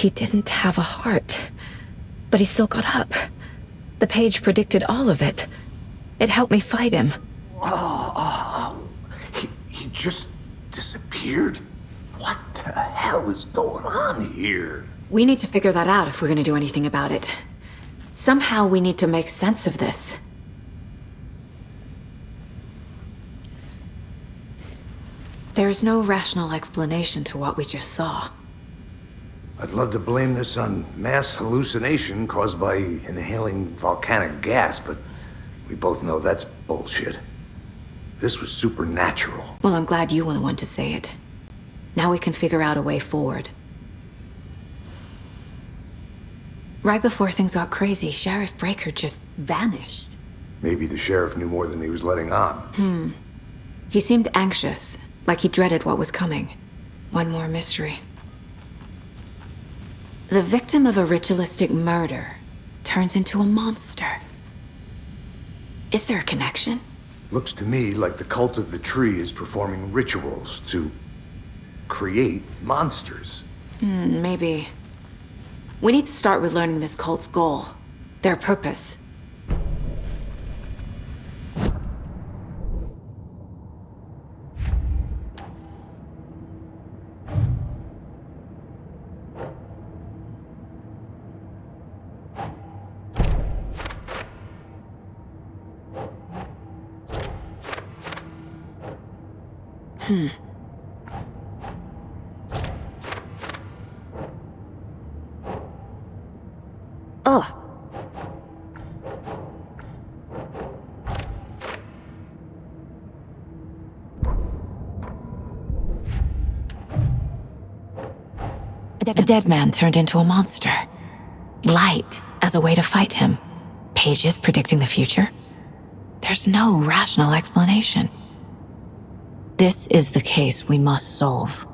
He didn't have a heart, but he still got up. The page predicted all of it. It helped me fight him. He just disappeared? What the hell is going on here? We need to figure that out if we're gonna do anything about it. Somehow we need to make sense of this. There's no rational explanation to what we just saw. I'd love to blame this on mass hallucination caused by inhaling volcanic gas, but we both know that's bullshit. This was supernatural. Well, I'm glad you were the one to say it. Now we can figure out a way forward. Right before things got crazy, Sheriff Breaker just vanished. Maybe the sheriff knew more than he was letting on. He seemed anxious, like he dreaded what was coming. One more mystery. The victim of a ritualistic murder turns into a monster. Is there a connection? Looks to me like the cult of the tree is performing rituals to create monsters. Maybe. We need to start with learning this cult's goal, their purpose. Ugh. A dead man turned into a monster. Light as a way to fight him. Pages predicting the future. There's no rational explanation. This is the case we must solve.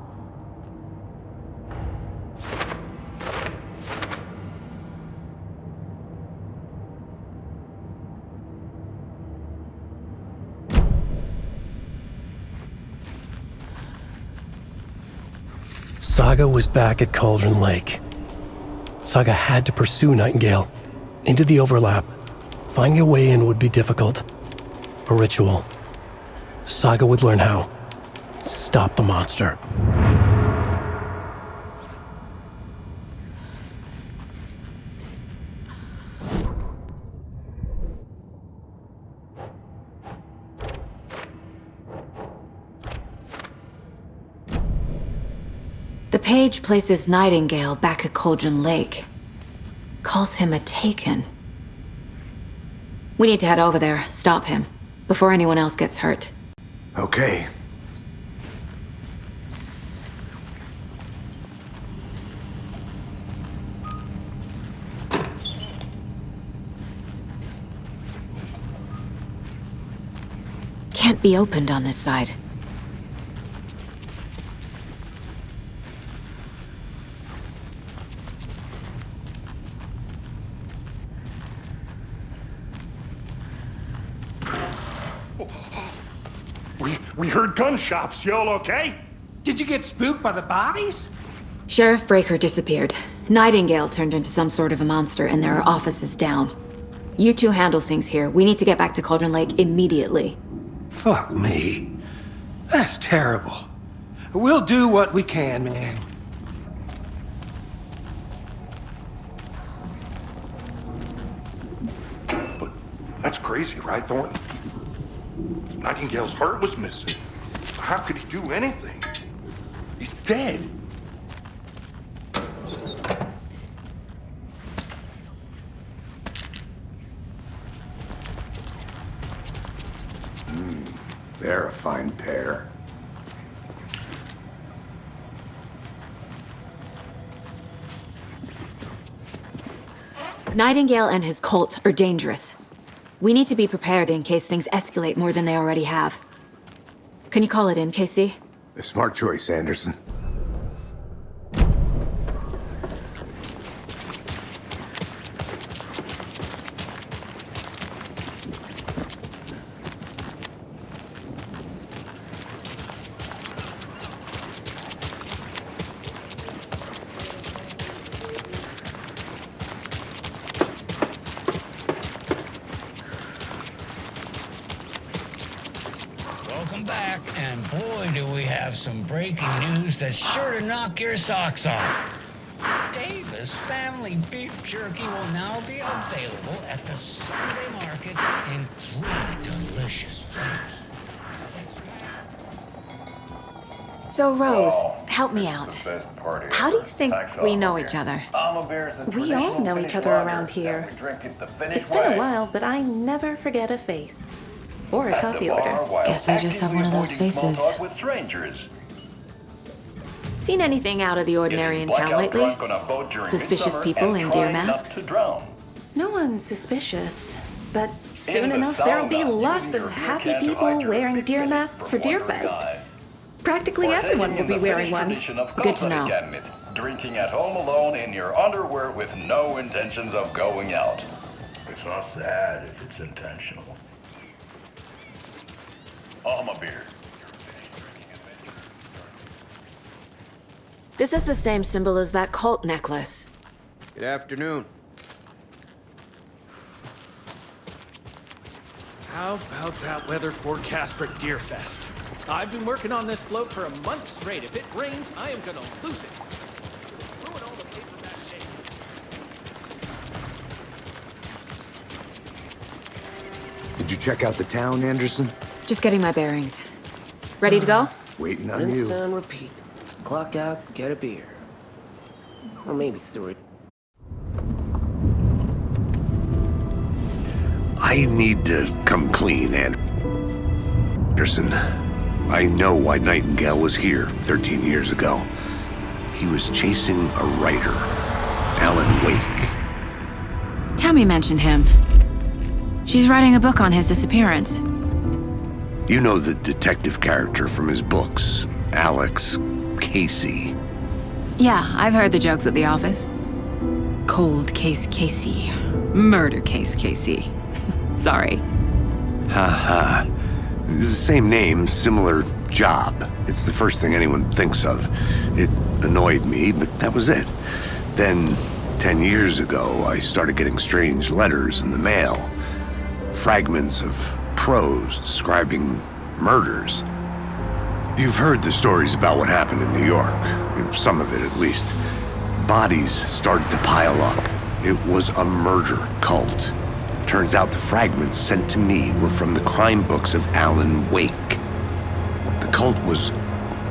Saga was back at Cauldron Lake. Saga had to pursue Nightingale into the overlap. Finding a way in would be difficult. A ritual. Saga would learn how. Stop the monster. The page places Nightingale back at Cauldron Lake. Calls him a Taken. We need to head over there, stop him, before anyone else gets hurt. Okay. Can't be opened on this side. We heard gunshots. Y'all okay? Did you get spooked by the bodies? Sheriff Breaker disappeared. Nightingale turned into some sort of a monster, and there are offices down. You two handle things here. We need to get back to Cauldron Lake immediately. Fuck me. That's terrible. We'll do what we can, man. But that's crazy, right, Thornton? Nightingale's heart was missing. How could he do anything? He's dead. They're a fine pair. Nightingale and his cult are dangerous. We need to be prepared in case things escalate more than they already have. Can you call it in, KC? A smart choice, Anderson. back, and boy, do we have some breaking news that's sure to knock your socks off. Davis Family Beef Jerky will now be available at the Sunday market in 3 delicious flavors. So, Rose, help me out. How do you think we know each other? We all know each other around here. It's been a while, but I never forget a face. Or a coffee order. Guess I just have one of those faces. Seen anything out of the ordinary in town lately? Suspicious people in deer masks? No one's suspicious. But soon enough, there'll be lots of happy people wearing deer masks for Deerfest. Practically everyone will be wearing one. Good to know. Drinking at home alone in your underwear with no intentions of going out. It's not sad if it's intentional. I'm a beer. This is the same symbol as that cult necklace. Good afternoon. How about that weather forecast for Deerfest? I've been working on this float for a month straight. If it rains, I am gonna lose it. Ruin all the paper mache. Did you check out the town, Anderson? Just getting my bearings. Ready to go? Waiting on Rinse you. and repeat. Clock out, get a beer. Or maybe 3. I need to come clean, Anderson. I know why Nightingale was here 13 years ago. He was chasing a writer, Alan Wake. Tammy mentioned him. She's writing a book on his disappearance. You know the detective character from his books, Alex Casey. Yeah, I've heard the jokes at the office. Cold case Casey. Murder case Casey. Sorry. Ha. It's the same name, similar job. It's the first thing anyone thinks of. It annoyed me, but that was it. Then, 10 years ago, I started getting strange letters in the mail. Fragments of prose describing murders. You've heard the stories about what happened in New York. Some of it, at least. Bodies started to pile up. It was a murder cult. Turns out the fragments sent to me were from the crime books of Alan Wake. The cult was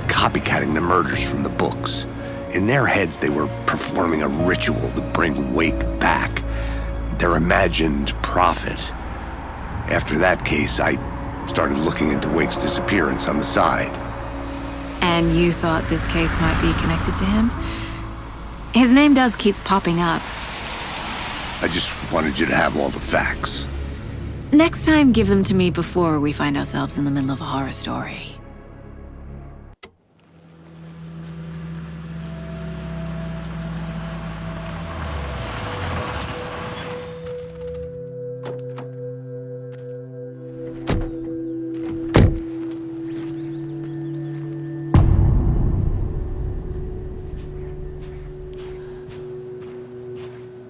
copycatting the murders from the books. In their heads, they were performing a ritual to bring Wake back. Their imagined prophet. After that case, I started looking into Wake's disappearance on the side. And you thought this case might be connected to him? His name does keep popping up. I just wanted you to have all the facts. Next time, give them to me before we find ourselves in the middle of a horror story.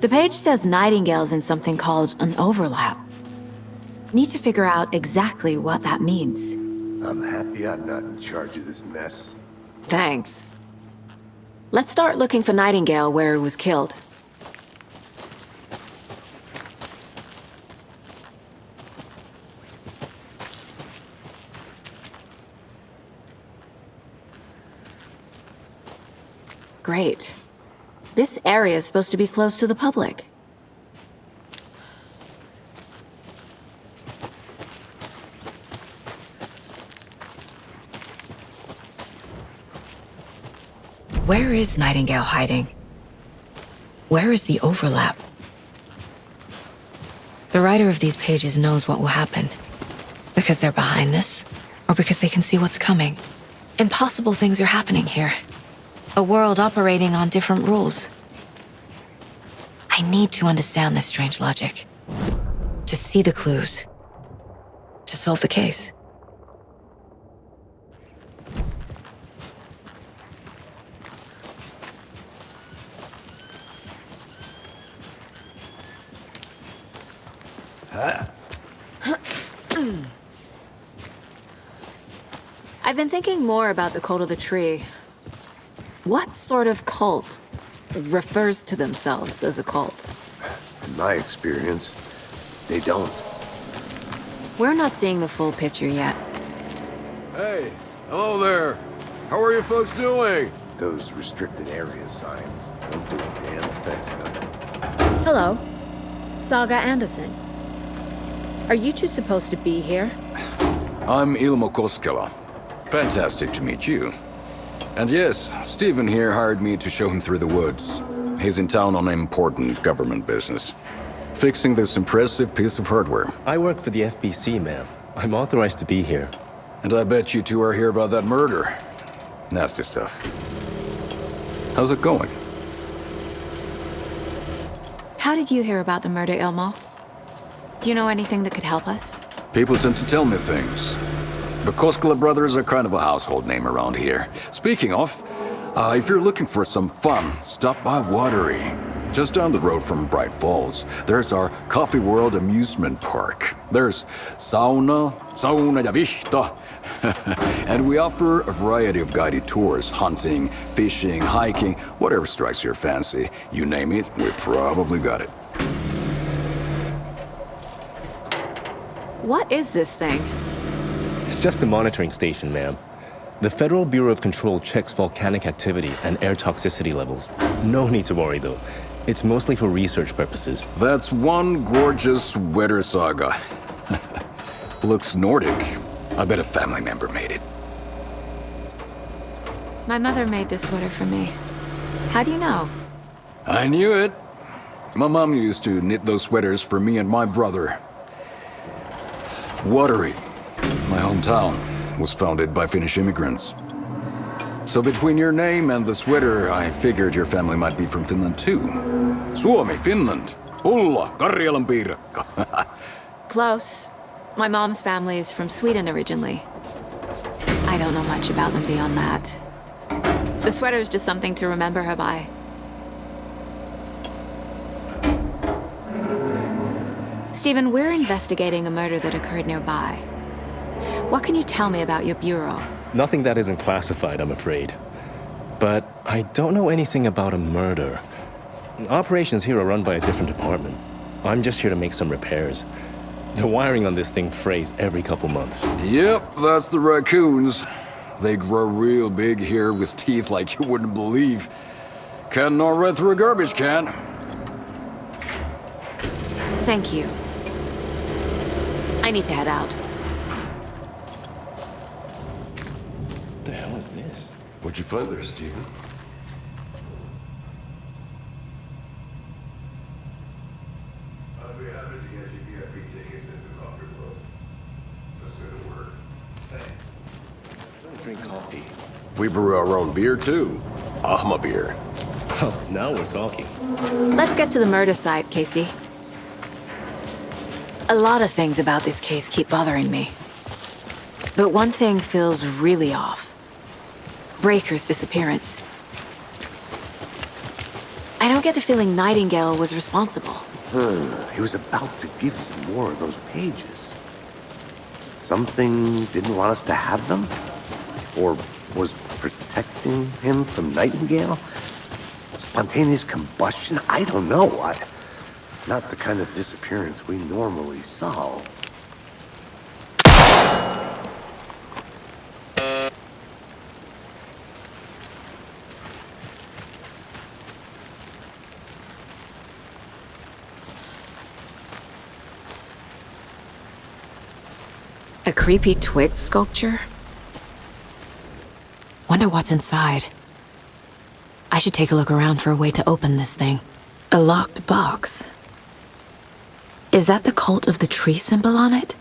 The page says Nightingale's in something called an overlap. Need to figure out exactly what that means. I'm happy I'm not in charge of this mess. Thanks. Let's start looking for Nightingale where he was killed. Great. This area is supposed to be close to the public. Where is Nightingale hiding? Where is the overlap? The writer of these pages knows what will happen. Because they're behind this, or because they can see what's coming. Impossible things are happening here. A world operating on different rules. I need to understand this strange logic. To see the clues. To solve the case. I've been thinking more about the cult of the tree. What sort of cult refers to themselves as a cult? In my experience, they don't. We're not seeing the full picture yet. Hey, hello there. How are you folks doing? Those restricted area signs don't do a damn thing. Hello. Saga Anderson. Are you two supposed to be here? I'm Ilmo Koskela. Fantastic to meet you. And yes, Stephen here hired me to show him through the woods. He's in town on important government business. Fixing this impressive piece of hardware. I work for the FBC, ma'am. I'm authorized to be here. And I bet you two are here about that murder. Nasty stuff. How's it going? How did you hear about the murder, Ilmo? Do you know anything that could help us? People tend to tell me things. The Koskela brothers are kind of a household name around here. Speaking of, if you're looking for some fun, stop by Watery. Just down the road from Bright Falls, there's our Coffee World amusement park. There's sauna ja vihta. And we offer a variety of guided tours, hunting, fishing, hiking, whatever strikes your fancy. You name it, we probably got it. What is this thing? It's just a monitoring station, ma'am. The Federal Bureau of Control checks volcanic activity and air toxicity levels. No need to worry, though. It's mostly for research purposes. That's one gorgeous sweater, Saga. Looks Nordic. I bet a family member made it. My mother made this sweater for me. How do you know? I knew it. My mom used to knit those sweaters for me and my brother. Watery, my hometown, was founded by Finnish immigrants. So between your name and the sweater, I figured your family might be from Finland too. Suomi, Finland. Pulla, Karjalan piirakka. Close. My mom's family is from Sweden originally. I don't know much about them beyond that. The sweater is just something to remember her by. Stephen, we're investigating a murder that occurred nearby. What can you tell me about your bureau? Nothing that isn't classified, I'm afraid. But I don't know anything about a murder. Operations here are run by a different department. I'm just here to make some repairs. The wiring on this thing frays every couple months. Yep, that's the raccoons. They grow real big here with teeth like you wouldn't believe. Can't gnaw right through a garbage can. Thank you. I need to head out. What the hell is this? What'd you find there, Stephen? Don't drink coffee. We brew our own beer, too. Ahma beer. Oh, now we're talking. Let's get to the murder site, Casey. A lot of things about this case keep bothering me. But one thing feels really off. Breaker's disappearance. I don't get the feeling Nightingale was responsible. He was about to give you more of those pages. Something didn't want us to have them? Or was protecting him from Nightingale? Spontaneous combustion? I don't know. Not the kind of disappearance we normally solve. A creepy twig sculpture? Wonder what's inside. I should take a look around for a way to open this thing. A locked box. Is that the cult of the tree symbol on it?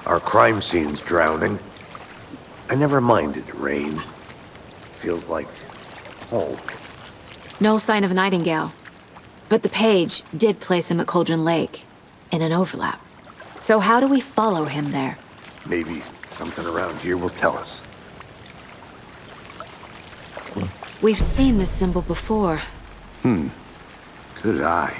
Our crime scene's drowning. I never minded rain. Feels like home. No sign of Nightingale. But the page did place him at Cauldron Lake, in an overlap. So how do we follow him there? Maybe Something around here will tell us. We've seen this symbol before. Good eye.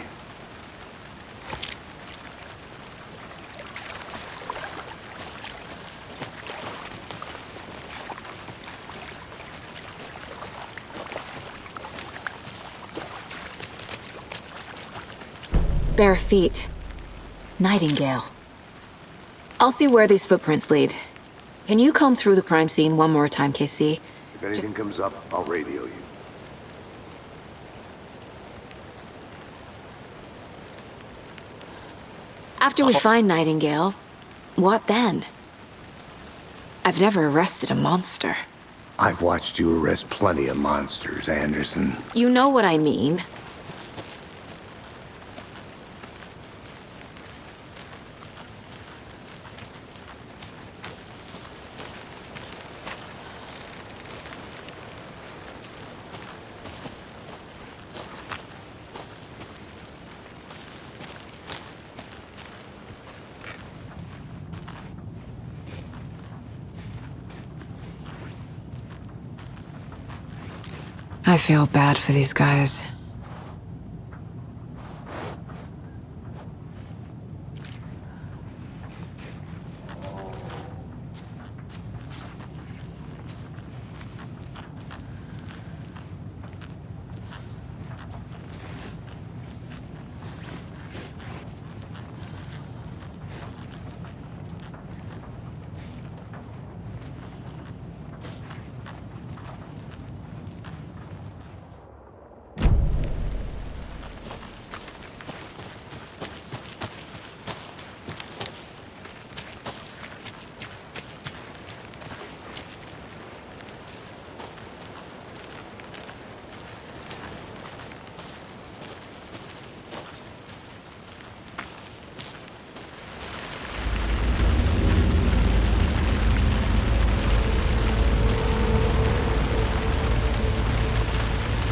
Bare feet. Nightingale. I'll see where these footprints lead. Can you comb through the crime scene one more time, KC? If anything comes up, I'll radio you. After we find Nightingale, what then? I've never arrested a monster. I've watched you arrest plenty of monsters, Anderson. You know what I mean. I feel bad for these guys.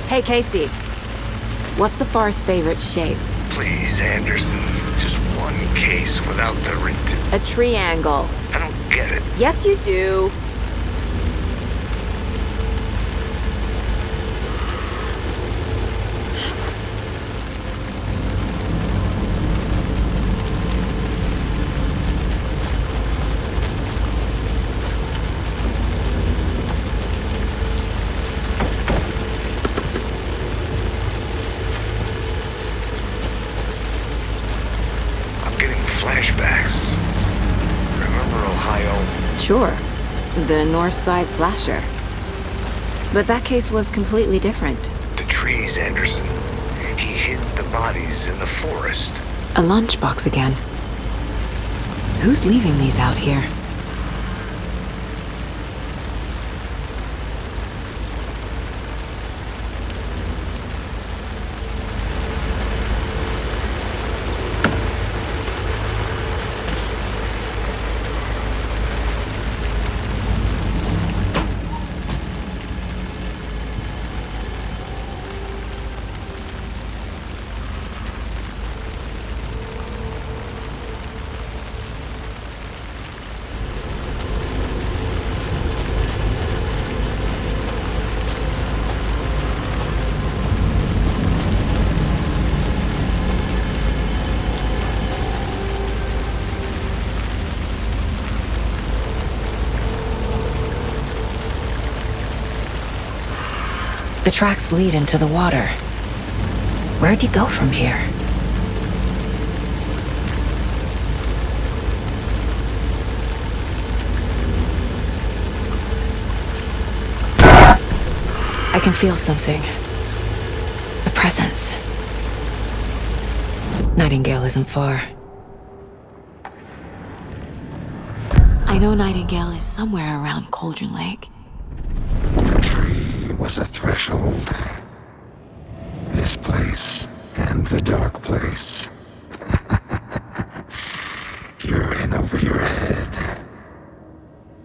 Hey, Casey. What's the far's favorite shape? Please, Anderson. Just one case without the A triangle. I don't get it. Yes, you do. Flashbacks. Remember Ohio? Sure. The North Side slasher. But that case was completely different. The trees, Anderson. He hid the bodies in the forest. A lunchbox again. Who's leaving these out here? The tracks lead into the water. Where'd he go from here? I can feel something. A presence. Nightingale isn't far. I know Nightingale is somewhere around Cauldron Lake. The tree was a threshold. This place and the dark place. You're in over your head.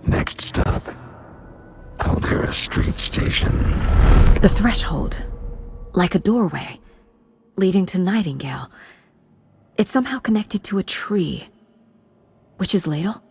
Next stop, Caldera Street Station. The threshold. Like a doorway. Leading to Nightingale. It's somehow connected to a tree. Witch's Ladle?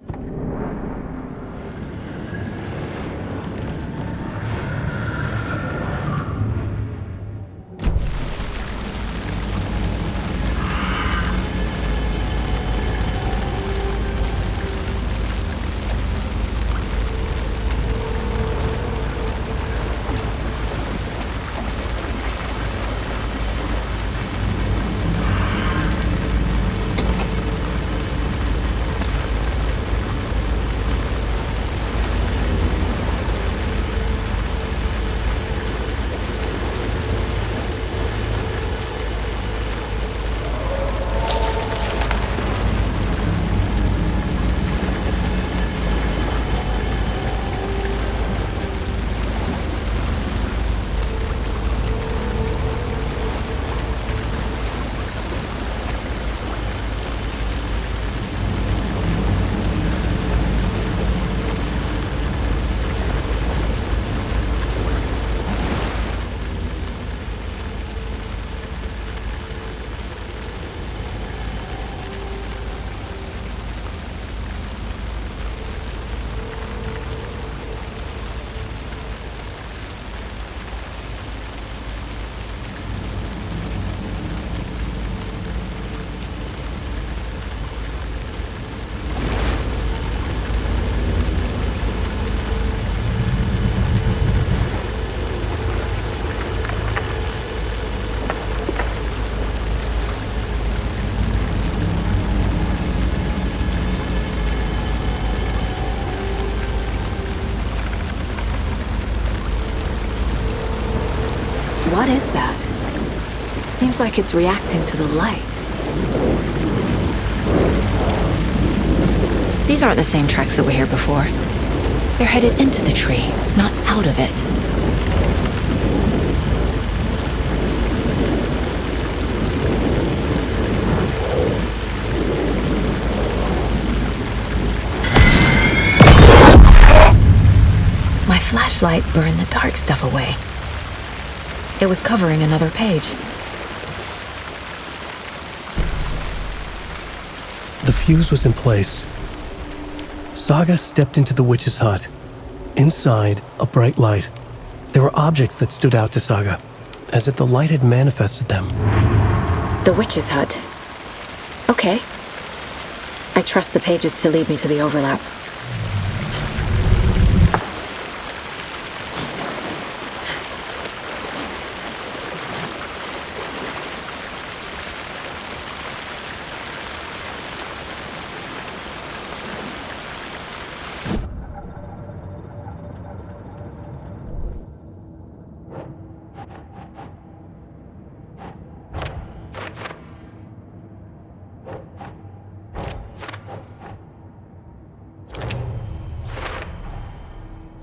What is that? Seems like it's reacting to the light. These aren't the same tracks that were here before. They're headed into the tree, not out of it. My flashlight burned the dark stuff away. It was covering another page. The fuse was in place. Saga stepped into the witch's hut. Inside, a bright light. There were objects that stood out to Saga, as if the light had manifested them. The witch's hut. Okay. I trust the pages to lead me to the overlap.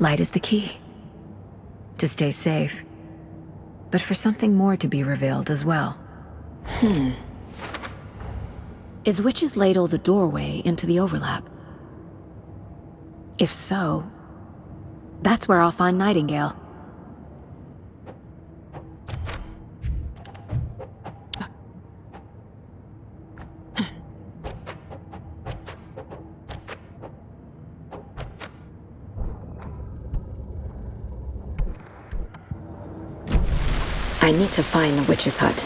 Light is the key. To stay safe. But for something more to be revealed as well. Is Witch's Ladle the doorway into the overlap? If so, that's where I'll find Nightingale. I need to find the witch's hut.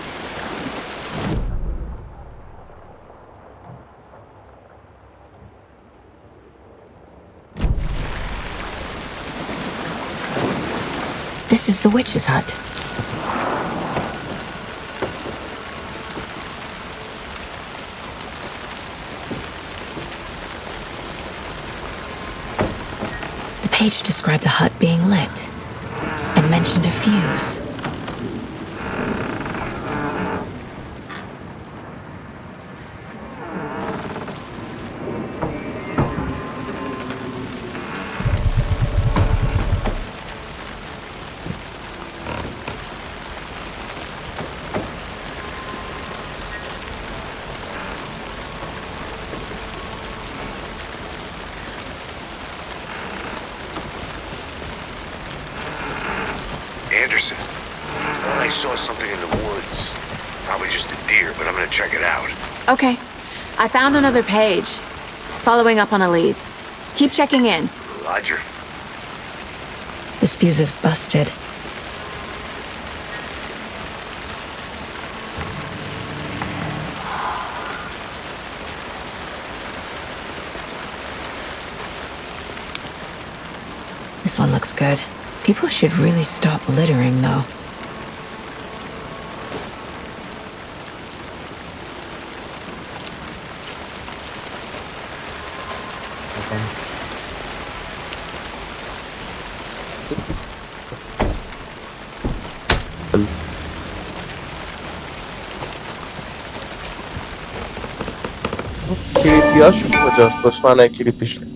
This is the witch's hut. The page described the hut being lit and mentioned a fuse. Anderson, I thought I saw something in the woods. Probably just a deer, but I'm gonna check it out. Okay. I found another page. Following up on a lead. Keep checking in. Roger. This fuse is busted. This one looks good. People should really stop littering, though. Kilit ya şu hocam, Osman'a kilit işte.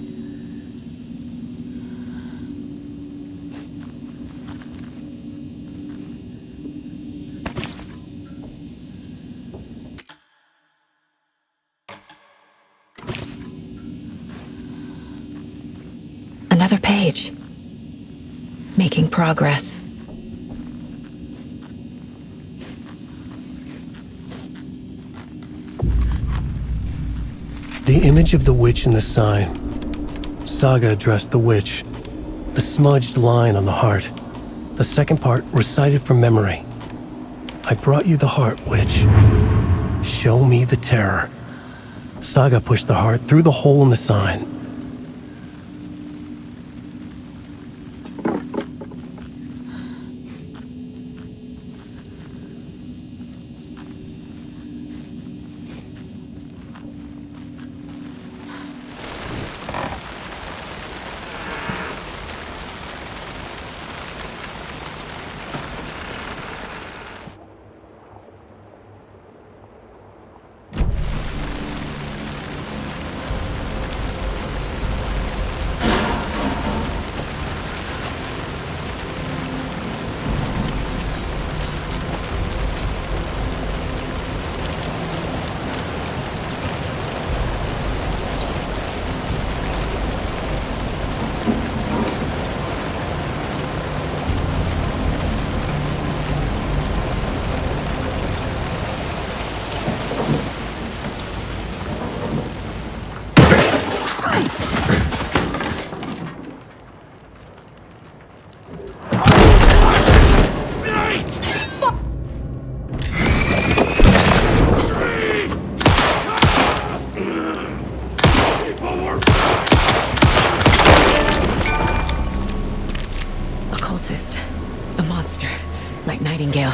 Another page. Making progress. The image of the witch in the sign. Saga addressed the witch. The smudged line on the heart. The second part recited from memory. I brought you the heart, witch. Show me the terror. Saga pushed the heart through the hole in the sign. monster, like Nightingale.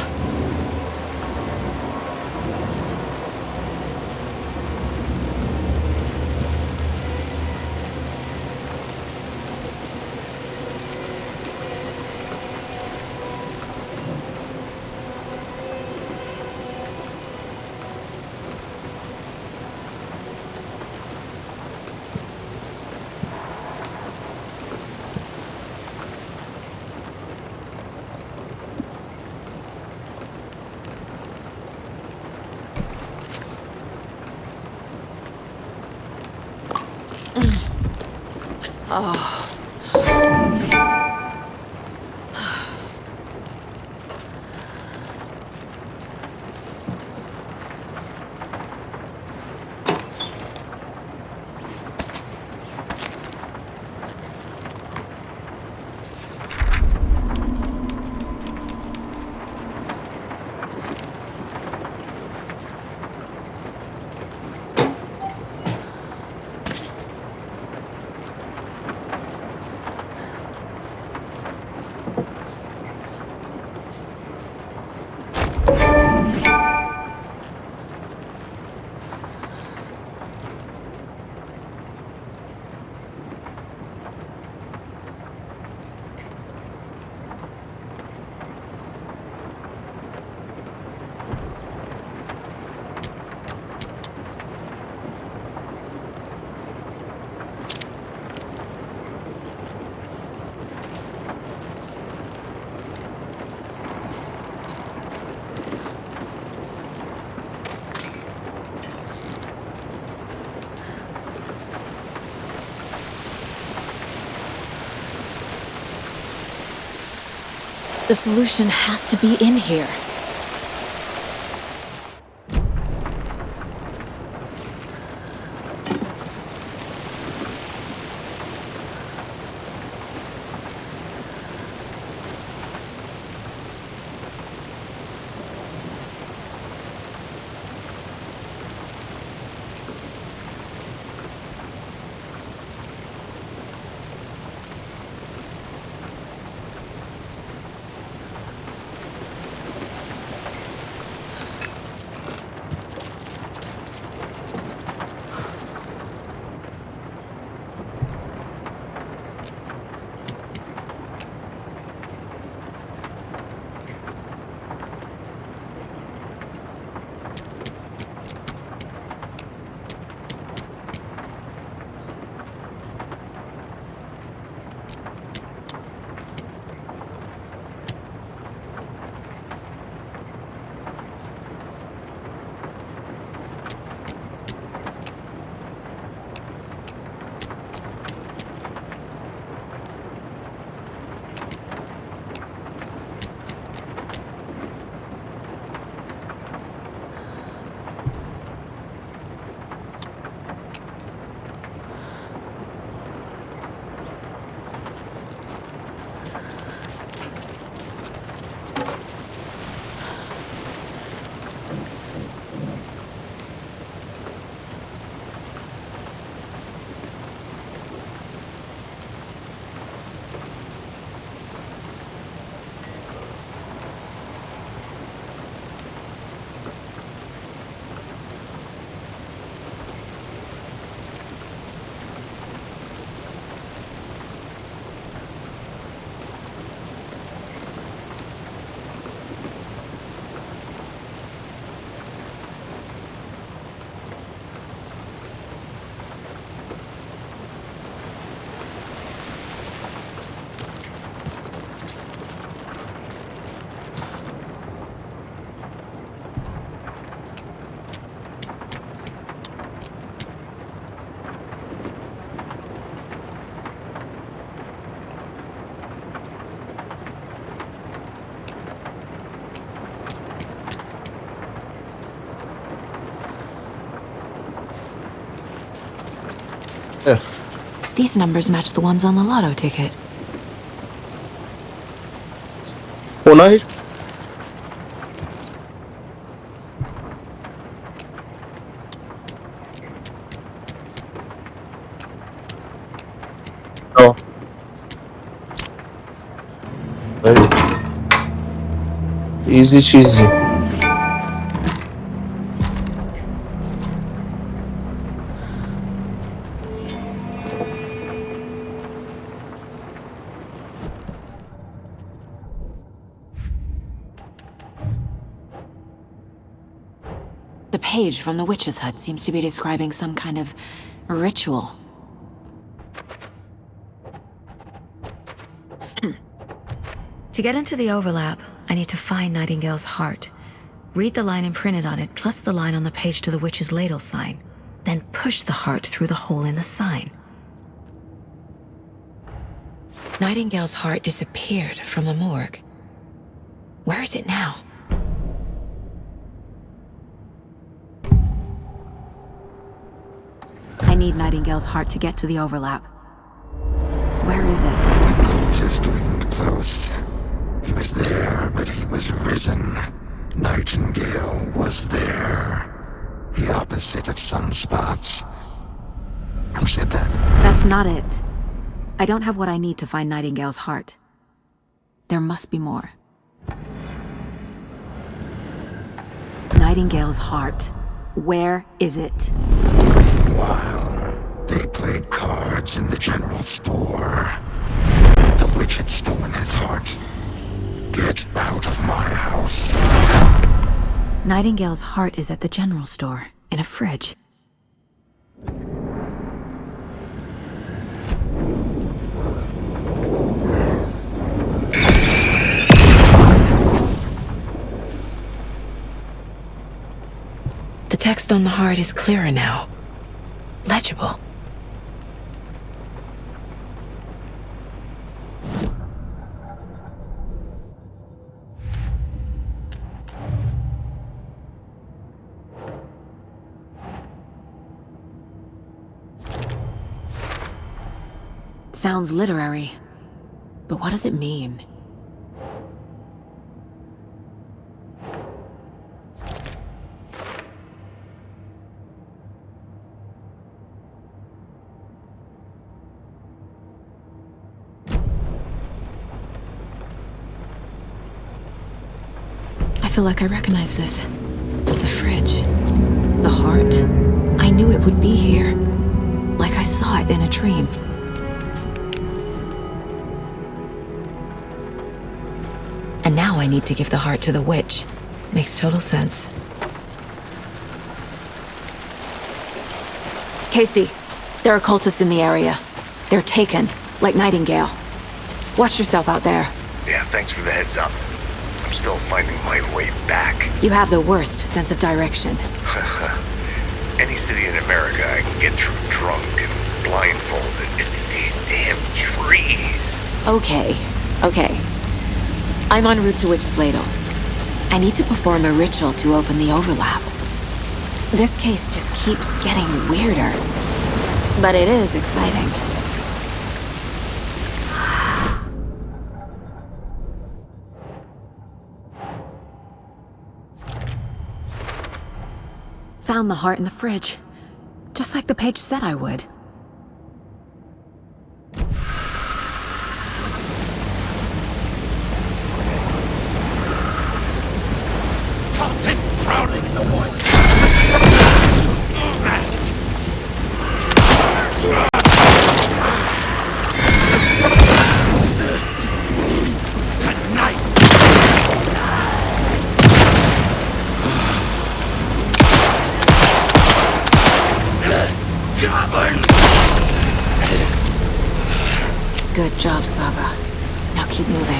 Oh. The solution has to be in here. Yes. These numbers match the ones on the lotto ticket. Onay. No. Very. Easy cheesy. The page from the witch's hut seems to be describing some kind of ritual. To get into the overlap, I need to find Nightingale's heart. Read the line imprinted on it, plus the line on the page to the witch's ladle sign. Then push the heart through the hole in the sign. Nightingale's heart disappeared from the morgue. Where is it now? I need Nightingale's heart to get to the overlap. Where is it? The cultist leaned close. He was there, but he was risen. Nightingale was there. The opposite of sunspots. Who said that? That's not it. I don't have what I need to find Nightingale's heart. There must be more. Nightingale's heart. Where is it? Meanwhile, they played cards in the general store. The witch had stolen his heart. Get out of my house. Nightingale's heart is at the general store, in a fridge. The text on the heart is clearer now. Legible. Sounds literary, but what does it mean? I feel like I recognize this. The fridge. The heart. I knew it would be here. Like I saw it in a dream. And now I need to give the heart to the witch. Makes total sense. Casey, there are cultists in the area. They're taken, like Nightingale. Watch yourself out there. Yeah, thanks for the heads up. I'm still finding my way back. You have the worst sense of direction. Any city in America I can get through drunk and blindfolded. It's these damn trees. Okay. I'm en route to Witch's Ladle. I need to perform a ritual to open the overlap. This case just keeps getting weirder. But it is exciting. Found the heart in the fridge. Just like the page said I would. Good job, Saga. Now keep moving.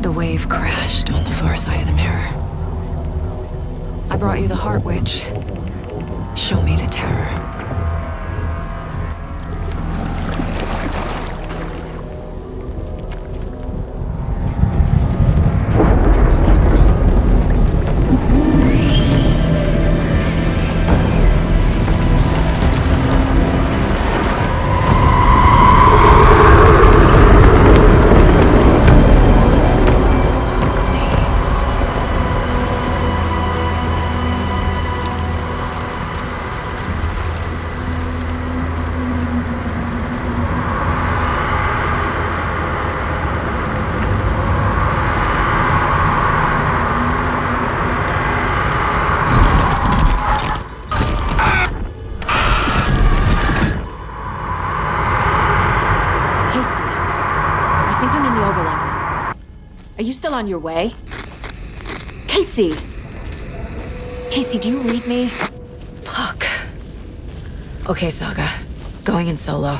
The wave crashed on the far side of the mirror. I brought you the Heart Witch. Show me the terror. you still on your way? Casey! Casey, do you read me? Fuck. Okay, Saga. Going in solo.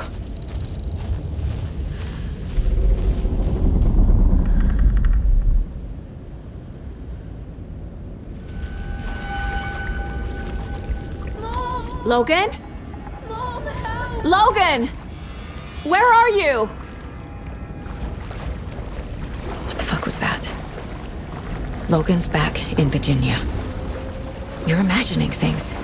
Logan? Mom, help! Logan! Where are you? What the fuck was that? Logan's back in Virginia. You're imagining things.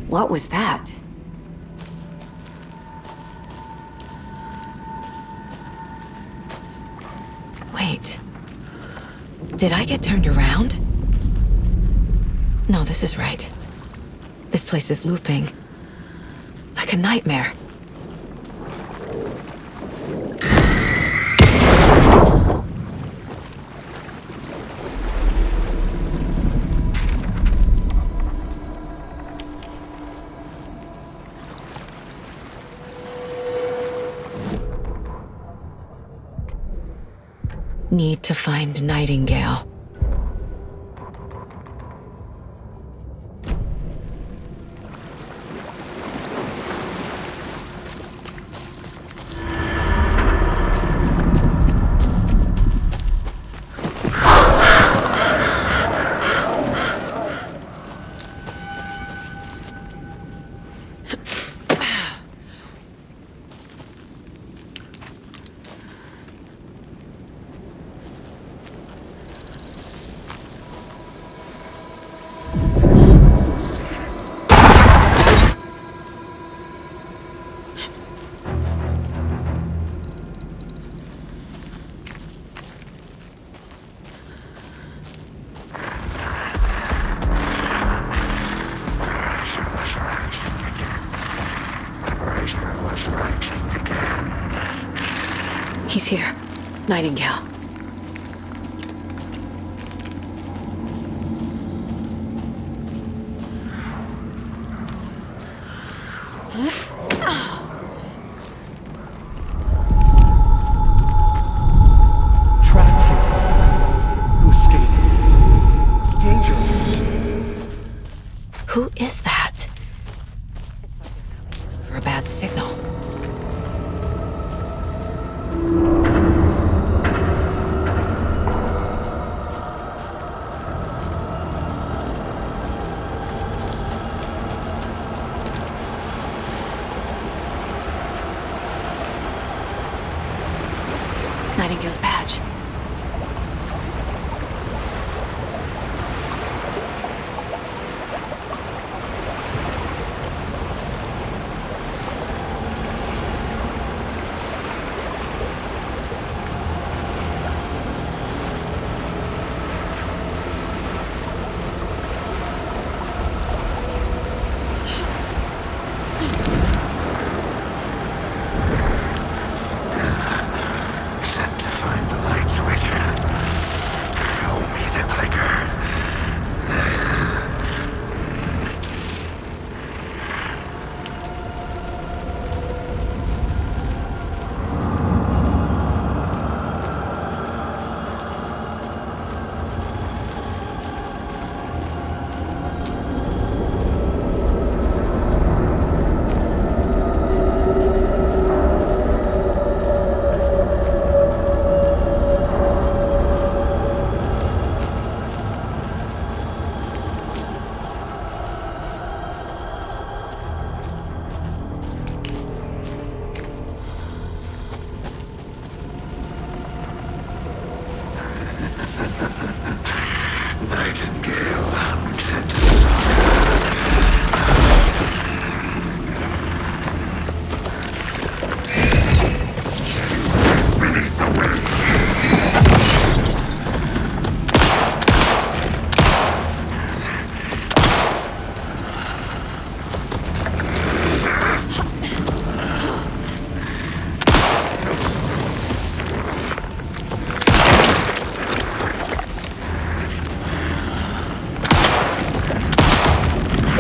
What was that? Wait. Did I get turned around? No, this is right. This place is looping. Like a nightmare. Need to find Nightingale. He's here. Nightingale. Trapped here. Who escaped? Danger. Who is that? Or a bad signal. Nightingale's badge. Set to find the light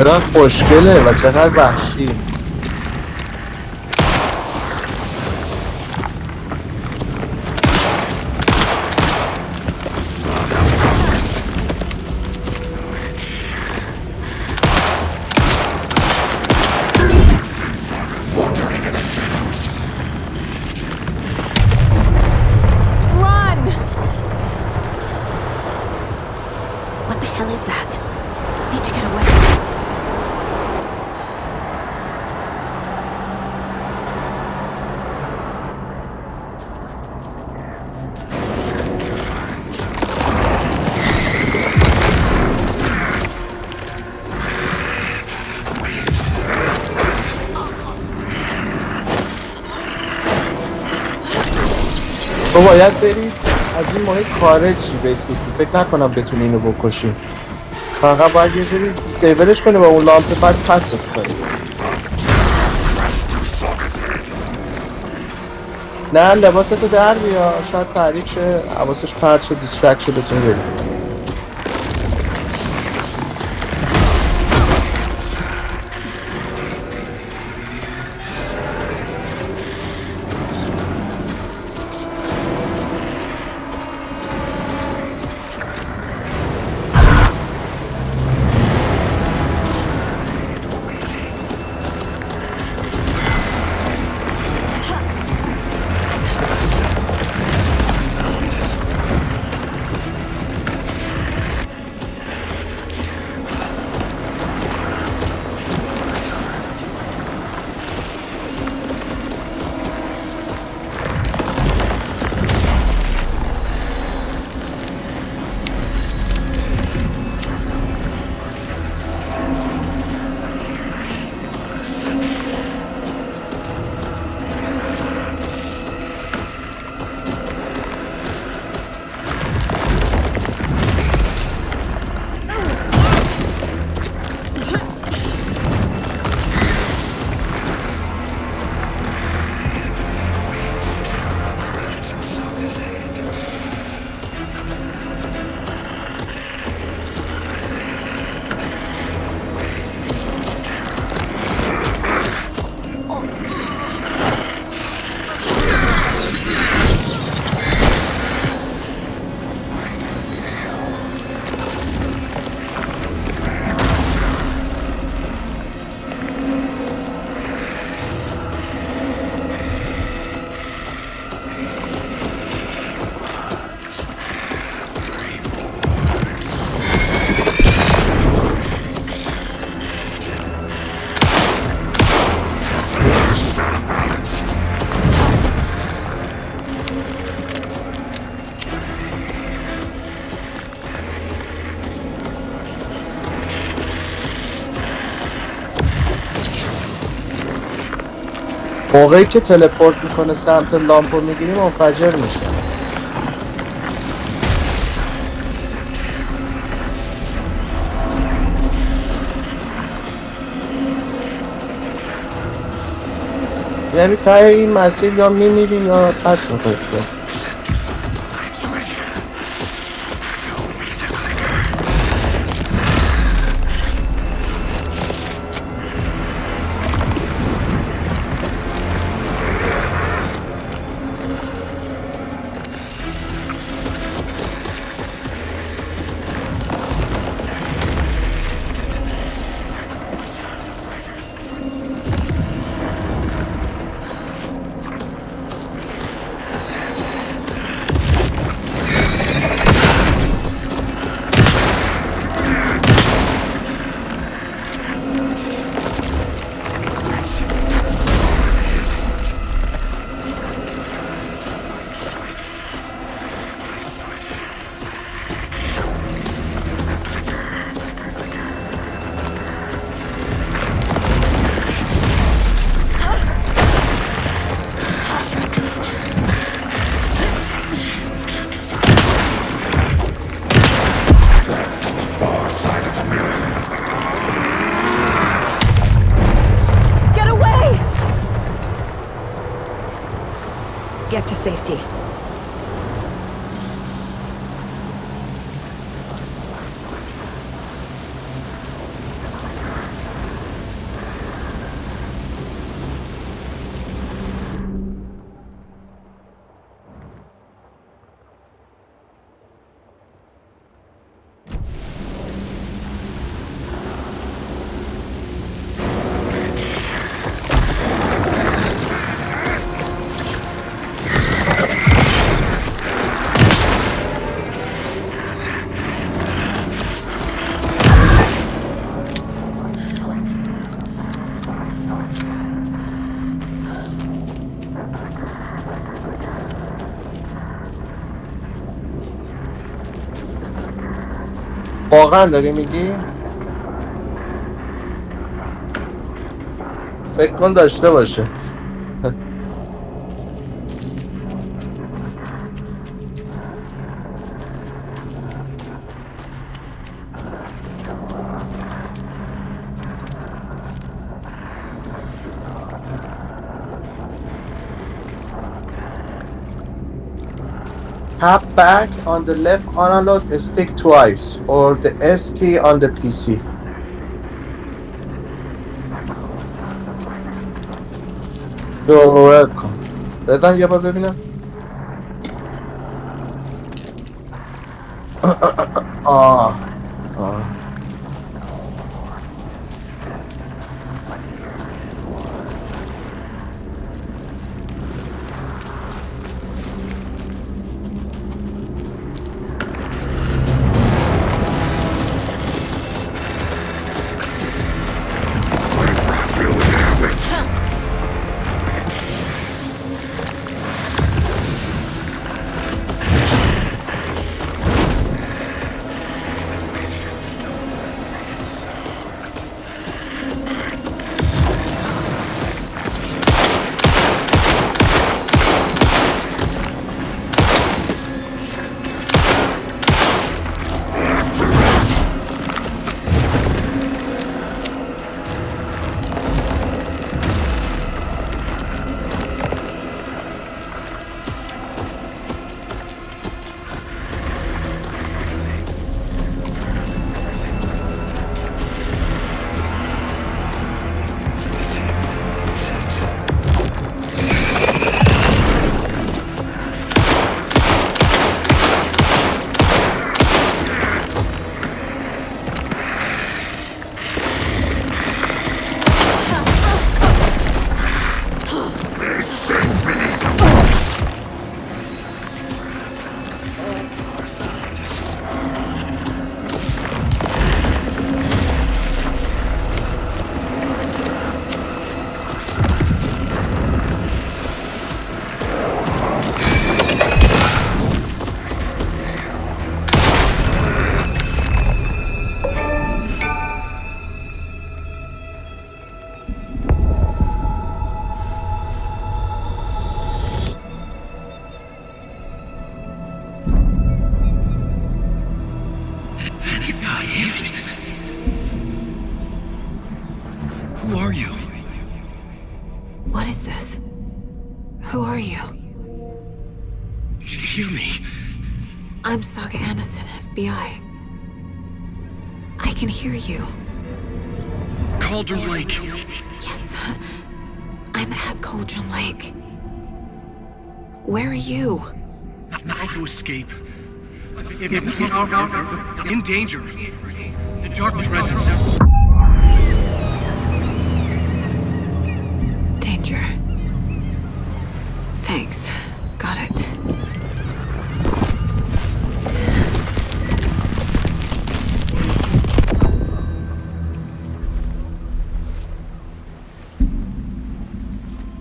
چقدر خوشگله و چقدر وحشی. What the hell is that? Need to get away. تو باید برید از این محیط خارج شی بیسکوتی. فکر نکنم بتونی اینو بکشی. فقط باید یه جوری دیسیبلش کنی و اون لامپ بعد پسش کنی. نه لباستو در بیا، شاید تحریک شه، حواسش پرت شه، دیسترکت شه، بتونی برید. موقعی که تلپورت میکنه سمت لامپو میگیری منفجر میشه. یعنی ته این مسیر یا میمیری یا پس میکنی. Get to safety. واقعا داری میگی؟ فکر کن داشته باشه. Tap back on the left analog stick twice, or the S key on the PC. دوباره کن. بزن یه بار ببینم. آه. Who are you? What is this? Who are you? Hear me. I'm Saga Anderson, FBI. I can hear you. Cauldron Lake. Yes, I'm at Cauldron Lake. Where are you? How to escape. In danger. The dark presence. Danger. Thanks. Got it.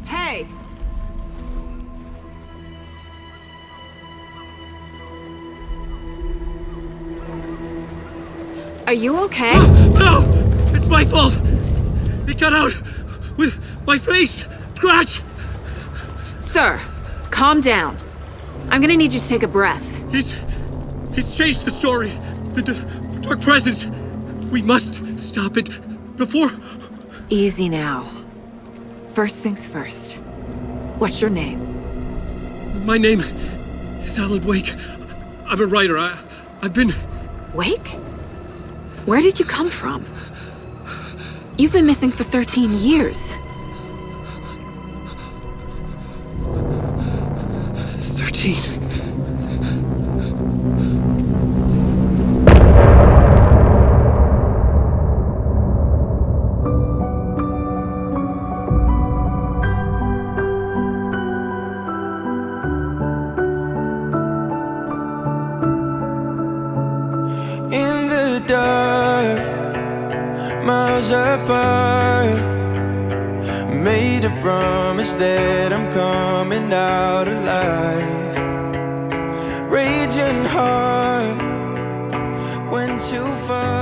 Hey! Are you okay? No! It's my fault! It got out with my face! Scratch! Sir, calm down. I'm gonna need you to take a breath. He's changed the story. The dark presence. We must stop it before... Easy now. First things first. What's your name? My name is Alan Wake. I'm a writer. I've been... Wake? Where did you come from? You've been missing for 13 years. 13. In the dark, miles apart, made a promise that I'm coming out alive. Raging hard when too far.